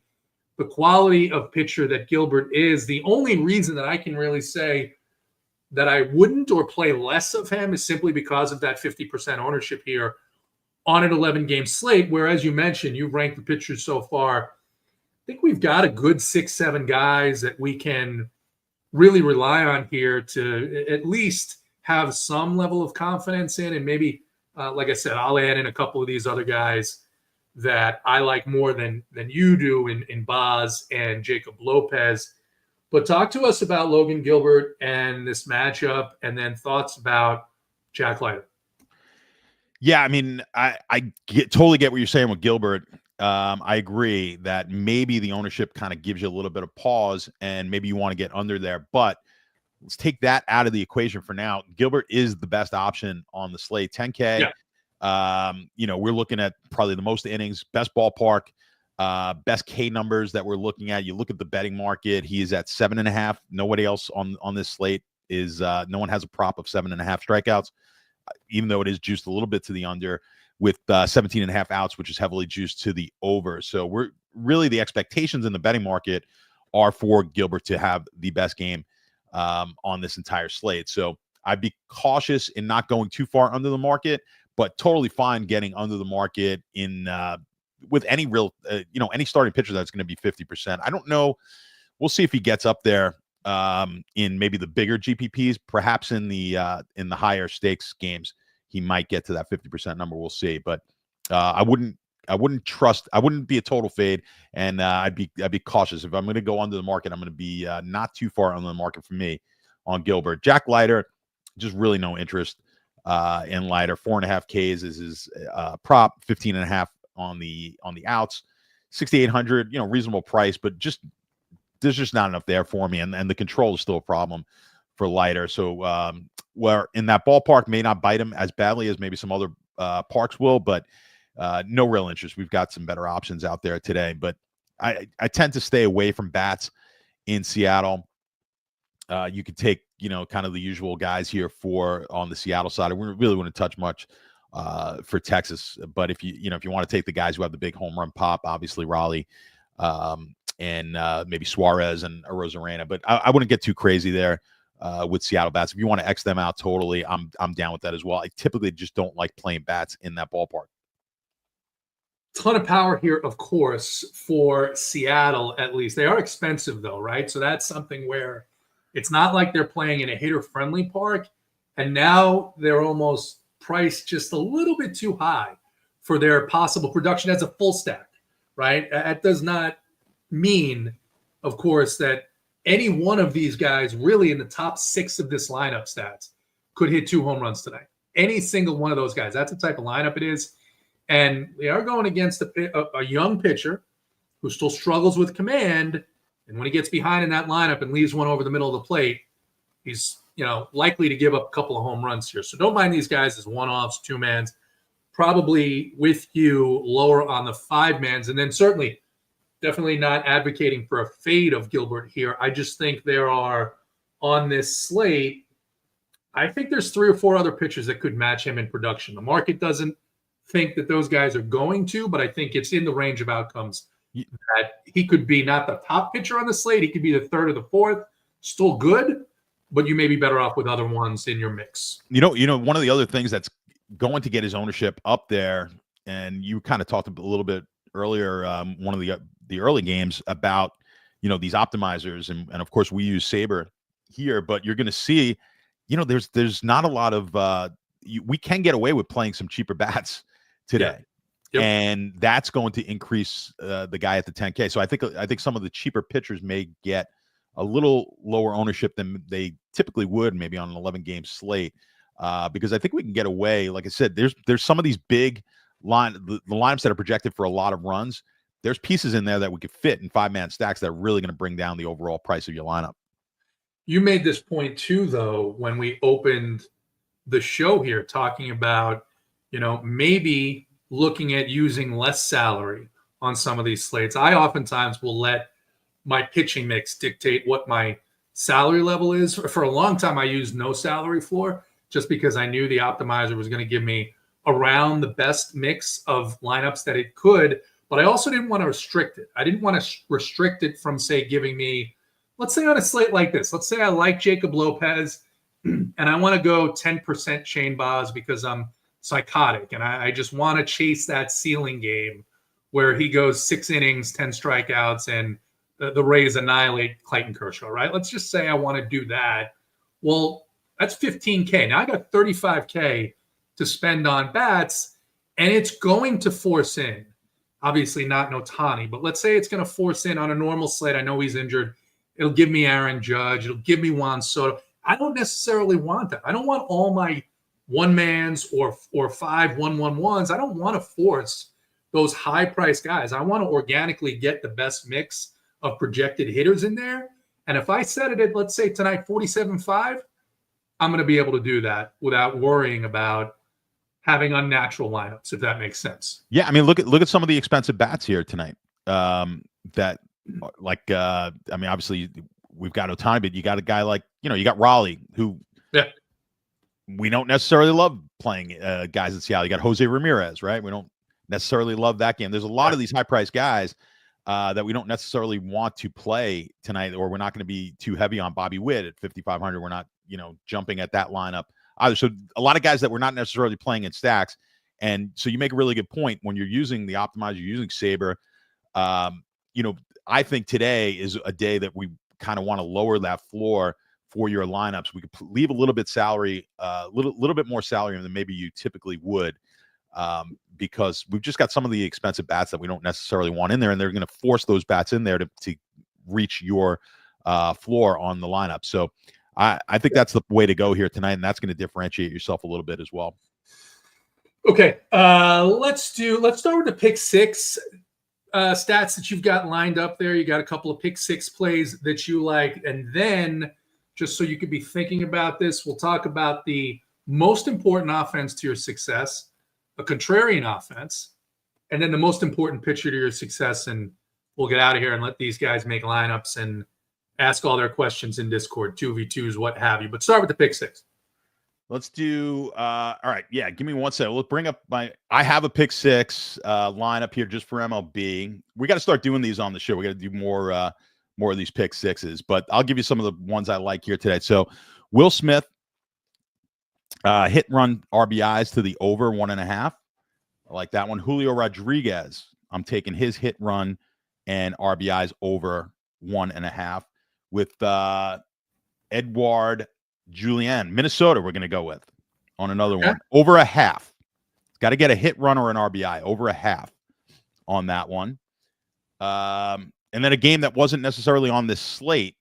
the quality of pitcher that Gilbert is, the only reason that I can really say that I wouldn't or play less of him is simply because of that 50% ownership here on an 11-game slate, where, as you mentioned, you've ranked the pitchers so far. I think we've got a good 6-7 guys that we can really rely on here to at least have some level of confidence in. And maybe, like I said, I'll add in a couple of these other guys that I like more than you do in Boz and Jacob Lopez. But talk to us about Logan Gilbert and this matchup, and then thoughts about Jack Leiter. Yeah, I mean, I totally get what you're saying with Gilbert. I agree that maybe the ownership kind of gives you a little bit of pause, and maybe you want to get under there. But let's take that out of the equation for now. Gilbert is the best option on the slate. 10K. Yeah. We're looking at probably the most innings, best ballpark, best K numbers that we're looking at. You look at the betting market, he is at 7.5. Nobody else on this slate is no one has a prop of 7.5 strikeouts, even though it is juiced a little bit to the under with 17.5 outs, which is heavily juiced to the over. So we're really, the expectations in the betting market are for Gilbert to have the best game on this entire slate. So I'd be cautious in not going too far under the market, but totally fine getting under the market in with any real, any starting pitcher that's going to be 50%. I don't know. We'll see if he gets up there in maybe the bigger GPPs, perhaps in the higher stakes games. He might get to that 50% number. We'll see, but I wouldn't be a total fade, and I'd be cautious. If I'm going to go under the market, I'm going to be not too far under the market for me on Gilbert. Jack Leiter, just really no interest in Leiter. 4.5 Ks is his prop, 15.5 on the outs, 6,800. Reasonable price, but there's just not enough there for me, and the control is still a problem for Leiter. So where in that ballpark may not bite him as badly as maybe some other parks will, but no real interest. We've got some better options out there today, but I tend to stay away from bats in Seattle. You could take, kind of the usual guys here on the Seattle side. I really wouldn't touch much for Texas, but if you want to take the guys who have the big home run pop, obviously Raleigh, and maybe Suarez and Arozarena, but I wouldn't get too crazy there with Seattle bats. If you want to X them out totally, I'm down with that as well. I typically just don't like playing bats in that ballpark. Ton of power here, of course, for Seattle, at least. They are expensive, though, right? So that's something where it's not like they're playing in a hitter-friendly park, and now they're almost priced just a little bit too high for their possible production as a full stack, right? That does not mean, of course, that any one of these guys really in the top 6 of this lineup stats could hit 2 home runs tonight. Any single one of those guys. That's the type of lineup it is. And they are going against a young pitcher who still struggles with command. And when he gets behind in that lineup and leaves one over the middle of the plate, he's likely to give up a couple of home runs here. So don't mind these guys as one-offs, 2-mans. Probably with you lower on the 5-mans. And then certainly definitely not advocating for a fade of Gilbert here. I just think there are, on this slate, I think there's 3 or 4 other pitchers that could match him in production. The market doesn't think that those guys are going to, but I think it's in the range of outcomes that he could be not the top pitcher on the slate. He could be the 3rd or the 4th, still good, but you may be better off with other ones in your mix. One of the other things that's going to get his ownership up there, and you kind of talked a little bit earlier, one of the early games about, these optimizers, and of course we use Sabre here, but you're going to see, there's not a lot of, we can get away with playing some cheaper bats today. Yeah. Yep. And that's going to increase the guy at the 10K. So I think some of the cheaper pitchers may get a little lower ownership than they typically would, maybe on an 11-game slate, because I think we can get away. Like I said, there's some of these big the lineups that are projected for a lot of runs. There's pieces in there that we could fit in 5-man stacks that are really going to bring down the overall price of your lineup. You made this point too, though, when we opened the show here, talking about, maybe looking at using less salary on some of these slates. I oftentimes will let my pitching mix dictate what my salary level is. For a long time, I used no salary floor just because I knew the optimizer was going to give me around the best mix of lineups that it could, but I also didn't want to restrict it. I didn't want to restrict it from, say, giving me, let's say on a slate like this, let's say I like Jacob Lopez and I want to go 10% Shane Baz because I'm psychotic and I just want to chase that ceiling game where he goes 6 innings, 10 strikeouts, and the Rays annihilate Clayton Kershaw, right? Let's just say I want to do that. Well, that's $15K. Now I got $35K to spend on bats, and it's going to force in, obviously not Ohtani, but let's say it's going to force in on a normal slate. I know he's injured. It'll give me Aaron Judge. It'll give me Juan Soto. I don't necessarily want that. I don't want all my 1-mans or 5 1-1-1s. I don't want to force those high-priced guys. I want to organically get the best mix of projected hitters in there. And if I set it at, let's say tonight, 47.5, I'm going to be able to do that without worrying about having unnatural lineups, if that makes sense. Yeah, I mean, look at some of the expensive bats here tonight. That I mean, obviously we've got Ohtani, but you got a guy like, you got Raleigh, who we don't necessarily love playing guys in Seattle. You got Jose Ramirez, right? We don't necessarily love that game. There's a lot of these high-priced guys that we don't necessarily want to play tonight, or we're not going to be too heavy on Bobby Witt at 5,500. We're not, jumping at that lineup either. So a lot of guys that we're not necessarily playing in stacks. And so you make a really good point when you're using the optimizer, you're using Saber. I think today is a day that we kind of want to lower that floor for your lineups. We could leave a little bit salary, little bit more salary than maybe you typically would, because we've just got some of the expensive bats that we don't necessarily want in there, and they're going to force those bats in there to reach your floor on the lineup. So I think that's the way to go here tonight, and that's going to differentiate yourself a little bit as well. Okay, let's start with the pick six stats that you've got lined up there. You got a couple of pick six plays that you like, and then just so you could be thinking about this, we'll talk about the most important offense to your success, a contrarian offense, and then the most important pitcher to your success. And we'll get out of here and let these guys make lineups and ask all their questions in Discord, 2v2s, what have you. But start with the pick six. Let's do all right. Yeah, give me one second. Let's bring up I have a pick six lineup here just for MLB. We got to start doing these on the show. We got to do more of these pick sixes, but I'll give you some of the ones I like here today. So Will Smith, hit run RBIs to the over 1.5. I like that one. Julio Rodriguez, I'm taking his hit run and RBIs over 1.5 with Edward Julian, Minnesota, we're going to go with on another one. Over 0.5. Got to get a hit run or an RBI. Over 0.5 on that one. And then a game that wasn't necessarily on this slate,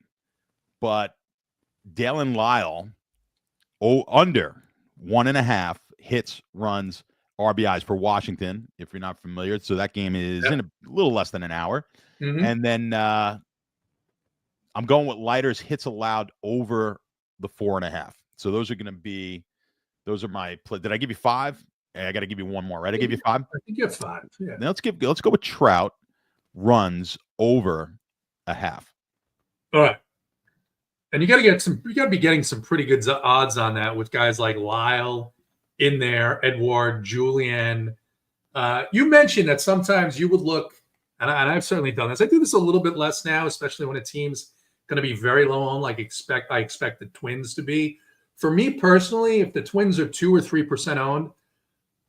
but Dalen Lyle, under 1.5 hits, runs, RBIs for Washington, if you're not familiar. So that game is in a little less than an hour. Mm-hmm. And then I'm going with Leiter's hits allowed over the 4.5. So those are my play. Did I give you 5? I got to give you one more, right? I gave you 5. I think you have 5. Yeah. Now let's go with Trout runs over 0.5. All right. And you got to be getting some pretty good odds on that with guys like Lyle in there, Edward, Julian. You mentioned that sometimes you would look, and I've certainly done this. I do this a little bit less now, especially when a team's going to be very low on, like I expect the Twins to be. For me personally, if the Twins are 2 or 3% owned,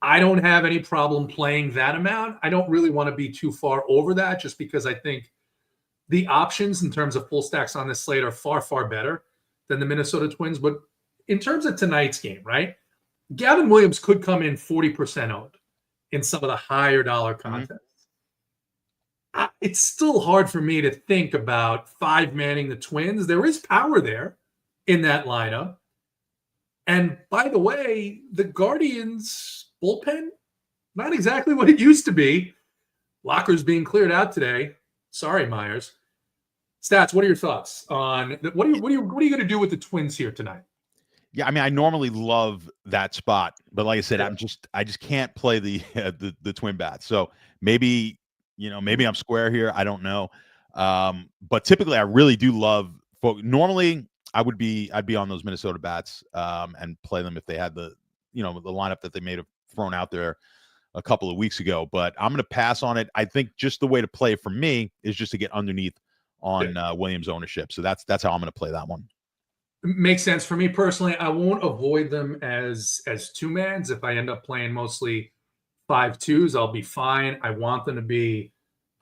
I don't have any problem playing that amount. I don't really want to be too far over that, just because I think the options in terms of full stacks on this slate are far, far better than the Minnesota Twins. But in terms of tonight's game, right, Gavin Williams could come in 40% owned in some of the higher dollar contests. Mm-hmm. It's still hard for me to think about 5-manning the Twins. There is power there in that lineup. And by the way, the Guardians bullpen, not exactly what it used to be. Lockers being cleared out today. Sorry, Myers. Stats, what are your thoughts on what are you going to do with the Twins here tonight? Yeah, I mean, I normally love that spot, but like I said, I just can't play the twin bats. So maybe I'm square here. I don't know. But typically I really do love normally I'd be on those Minnesota bats and play them if they had the lineup that they may have thrown out there a couple of weeks ago. But I'm going to pass on it. I think just the way to play for me is just to get underneath on Williams ownership. So that's how I'm going to play that one. Makes sense. For me personally, I won't avoid them as 2-mans. If I end up playing mostly 5-2s, I'll be fine. I want them to be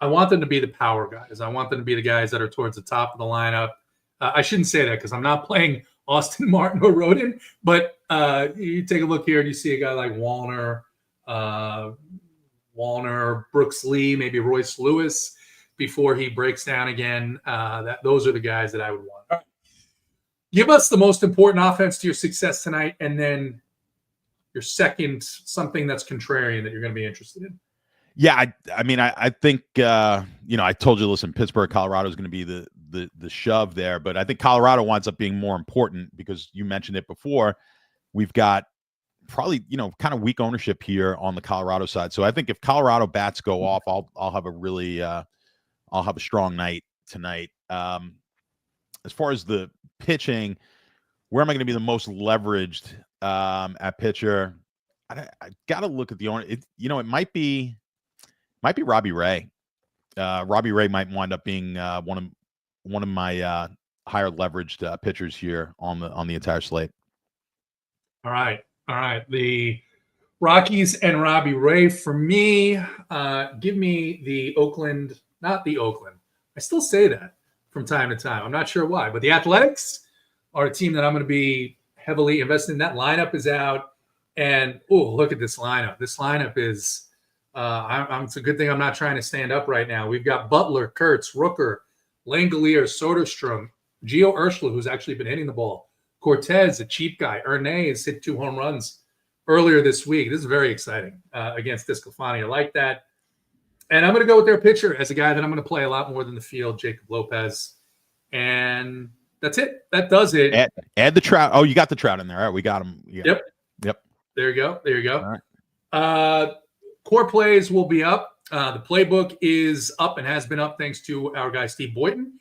the power guys. I want them to be the guys that are towards the top of the lineup. I shouldn't say that because I'm not playing Austin Martin or Rodin, but you take a look here and you see a guy like Wallner, Brooks Lee, maybe Royce Lewis before he breaks down again. Those are the guys that I would want. All right. Give us the most important offense to your success tonight, and then your second, something that's contrarian that you're going to be interested in. Yeah, I mean, I think I told you, listen, Pittsburgh, Colorado is going to be the shove there, but I think Colorado winds up being more important because you mentioned it before. We've got probably kind of weak ownership here on the Colorado side, so I think if Colorado bats go off, I'll have a really I'll have a strong night tonight. As far as the pitching, where am I going to be the most leveraged at pitcher? I got to look at the owner. It might be Robbie Ray. Robbie Ray might wind up being one of my higher leveraged pitchers here on the entire slate. All right. The Rockies and Robbie Ray for me. Give me the Oakland, not the Oakland. I still say that from time to time. I'm not sure why, but the Athletics are a team that I'm going to be heavily invested in. That lineup is out, and look at this lineup. This lineup is. It's a good thing I'm not trying to stand up right now. We've got Butler, Kurtz, Rooker, Langelier, Soderstrom, Gio Urshela, who's actually been hitting the ball. Cortez, a cheap guy. Erne has hit 2 home runs earlier this week. This is very exciting against Discofani. I like that. And I'm going to go with their pitcher as a guy that I'm going to play a lot more than the field, Jacob Lopez. And that's it. That does it. Add the Trout. Oh, you got the Trout in there. All right, we got him. Yep. There you go. All right. Core plays will be up. The playbook is up and has been up thanks to our guy, Steve Boyton.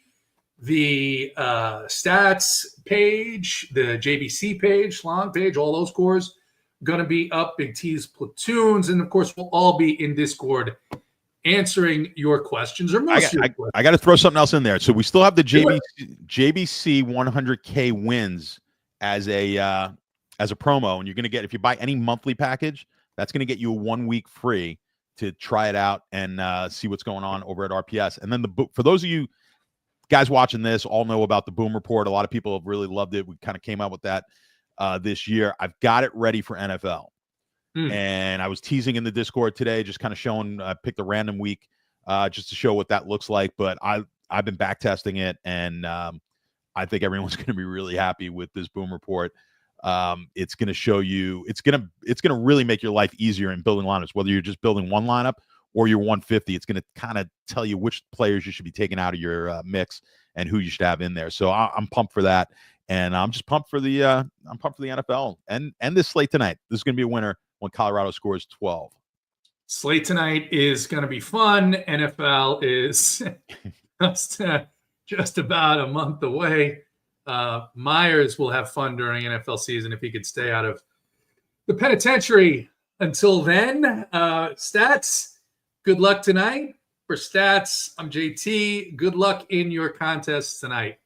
The stats page, the JBC page, Schlong page, all those cores going to be up. Big T's platoons. And, of course, we'll all be in Discord answering your questions or most of your questions. I got to throw something else in there. So we still have the JBC 100K wins as a promo. And you're going to get, if you buy any monthly package, that's going to get you a 1 week free to try it out and see what's going on over at RPS. And then for those of you guys watching this, all know about the Boom Report. A lot of people have really loved it. We kind of came out with that this year. I've got it ready for NFL. And I was teasing in the Discord today, just kind of showing, I picked a random week just to show what that looks like. But I've been back testing it, and I think everyone's going to be really happy with this Boom Report. It's going to show you, it's going to really make your life easier in building lineups, whether you're just building one lineup or your 150. It's going to kind of tell you which players you should be taking out of your mix and who you should have in there. So I'm pumped for that. And I'm just pumped for the NFL and this slate tonight. This is going to be a winner when Colorado scores 12. Slate tonight is going to be fun. NFL is just about a month away. Myers will have fun during NFL season if he could stay out of the penitentiary. Until then, Stats, good luck tonight. For Stats, I'm JT. Good luck in your contests tonight.